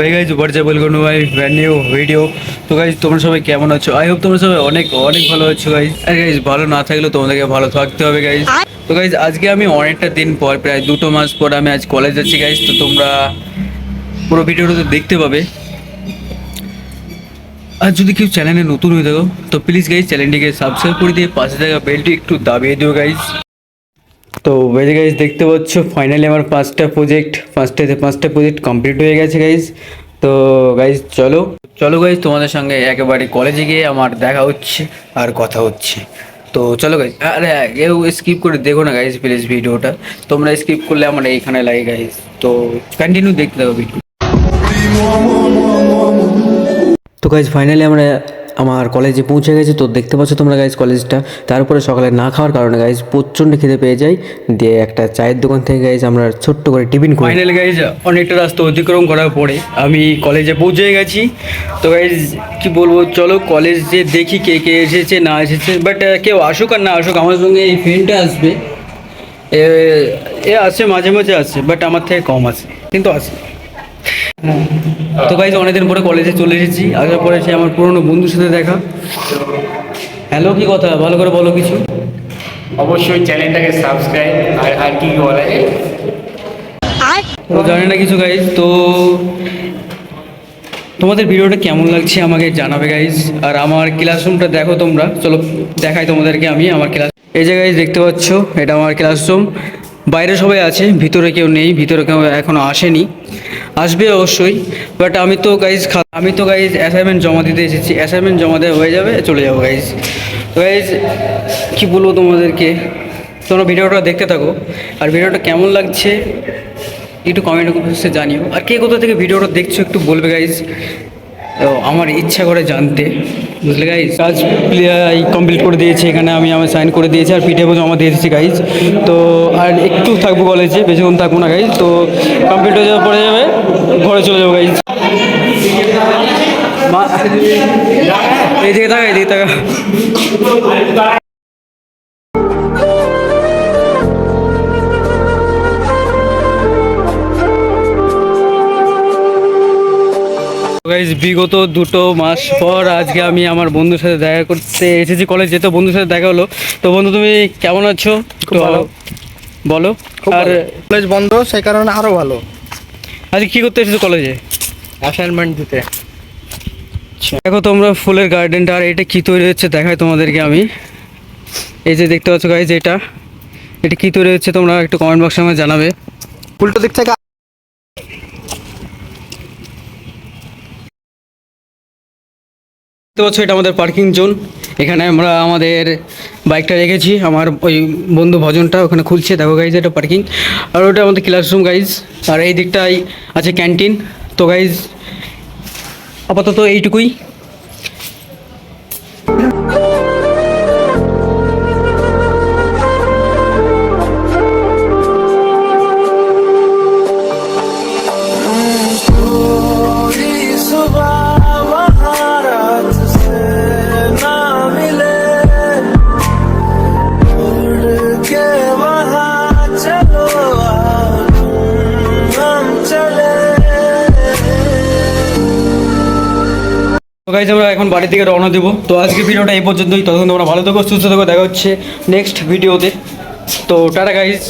ভাই guys WhatsApp welcome to my brand new video. তো guys তোমরা সবাই কেমন আছো? আই হোপ তোমরা সবাই অনেক অনেক ভালো আছো গাইজ। আর গাইজ ভালো না থাকলেও তোমাদেরকে ভালো থাকতে হবে গাইজ। তো গাইজ আজকে আমি অনেকটা দিন পর, প্রায় 2 মাস পর আমি আজ কলেজ যাচ্ছি গাইজ। তো তোমরা পুরো ভিডিওটা তো দেখতে পাবে। আর যদি কেউ চ্যানেলে নতুন হয়ে থাকো তো প্লিজ গাইজ চ্যানেলটিকে সাবস্ক্রাইব করে দিয়ে পাশে থাকা বেলটি একটু দাবিয়ে দিও গাইজ। তো বেজে গাইজ দেখতে পাচ্ছ ফাইনালি আমার পাঁচটা প্রজেক্ট কমপ্লিট হয়ে গেছে গাইজ। তো গাইজ চলো চলো গাইজ তোমাদের সঙ্গে একেবারে কলেজে গিয়ে আমার দেখা হচ্ছে আর কথা হচ্ছে। তো চলো গাইজ, আরে কেউ স্কিপ করে দেখো না গাইজ প্লিজ ভিডিওটা। তোমরা স্কিপ করলে আমার এইখানে লাগে গাইজ। তো কন্টিনিউ দেখতে থাকো ভিডিও। তো গাইজ ফাইনালি আমরা আমার কলেজে পৌঁছে গেছি। তো দেখতে পাচ্ছ তোমরা গাইজ কলেজটা। তারপরে সকালে না খাওয়ার কারণে গাইজ প্রচণ্ড খিদে পেয়ে যাই, দিয়ে একটা চায়ের দোকান থেকে গাইজ আমরা ছোট্ট করে টিফিন করি। ফাইনালি গাইজ অনেকটা রাস্তা অতিক্রম করার পরে আমি কলেজে পৌঁছে গেছি। তো গাইজ কি বলবো, চলো কলেজে দেখি কে কে এসেছে না এসেছে। বাট কেউ আসুক আর না আসুক আমার সঙ্গে এই ফ্রেন্ডটা আসবে। এ আসে মাঝে মাঝে আসে, বাট আমার থেকে কম আসে, কিন্তু আসে। তো গাইজ অনেকদিন পরে কলেজে চলে এসেছি। আসার পরে সে আমার পুরনো বন্ধুর সাথে দেখা। হ্যালো, কি কথা, ভালো করে বলো কিছু। অবশ্যই চ্যানেলটাকে সাবস্ক্রাইব আর আর কি বলে তো জানি না কিছু গাইজ। তো তোমাদের ভিডিওটা কেমন লাগছে আমাকে জানাবে গাইজ। আর আমার ক্লাসরুমটা দেখো তোমরা, চলো দেখাই তোমাদেরকে আমি আমার ক্লাস। এই যে গাইজ দেখতে পাচ্ছ এটা আমার ক্লাসরুম। বাইরে সবাই আছে, ভিতরে কেউ নেই, ভিতরে কেউ এখনও আসেনি, আসবে অবশ্যই। বাট আমি তো গাইজ অ্যাসাইনমেন্ট জমা দিতে এসেছি। অ্যাসাইনমেন্ট জমা দেওয়া হয়ে যাবে, চলে যাবো গাইজ। তো গাইজ কী বলবো তোমাদেরকে, তোমরা ভিডিওটা দেখতে থাকো। আর ভিডিওটা কেমন লাগছে একটু কমেন্ট বক্সে জানিও। আর কে কোথা থেকে ভিডিওটা দেখছো একটু বলবে গাইজ। তো আমার ইচ্ছা করে জানতে, বুঝলে গাইজ। কাজ কমপ্লিট করে দিয়েছি, এখানে আমি আমার সাইন করে দিয়েছি আর পিঠেও জমা দিয়ে দিয়েছি গাইজ। তো আর একটু থাকবো কলেজে, বেশিক্ষণ থাকবো না গাইজ। তো কমপ্লিট হয়ে যাওয়ার পরে যাবে ঘরে চলে যাবো গাইজ। এইদিকে থাকা, এইদিকে থাকা। গাইজ বিগত 2 মাস পর আজকে আমি আমার বন্ধুর সাথে দেখা করতে এসেছি কলেজে। তো বন্ধুর সাথে দেখা হলো। তো বন্ধু তুমি কেমন আছো খুব ভালো। বলো। আর কলেজ বন্ধ, সেই কারণে আরো ভালো। আজকে কী করতে এসেছো কলেজে? অ্যাসাইনমেন্ট দিতে। দেখো তোমরা ফুলের গার্ডেনটা, আর এটা কী তৈরি হচ্ছে দেখায় তোমাদেরকে আমি। এই যে দেখতে পাচ্ছ গাইজ, এটা কী তৈরি হচ্ছে তোমরা একটু কমেন্ট বক্সে আমাকে জানাবে। উল্টো দিক থেকে দেখতে পাচ্ছ এটা আমাদের পার্কিং জোন। এখানে আমরা আমাদের বাইকটা রেখেছি। আমার ওই বন্ধু ভজনটা ওখানে খুলছে, দেখো গাইজ এটা পার্কিং। আর ওটা আমাদের ক্লাসরুম গাইজ। আর এই দিকটাই আছে ক্যান্টিন। তো গাইজ আপাতত এইটুকুই। তো গাইজ আমরা এখন বাড়ির দিকে রওনা দেবো। তো আজকে ভিডিওটা এই পর্যন্তই। ততক্ষণ তোমরা ভালো থেকো, সুস্থ থেকো। দেখা হচ্ছে নেক্সট ভিডিওতে। তো টাটা গাইজ।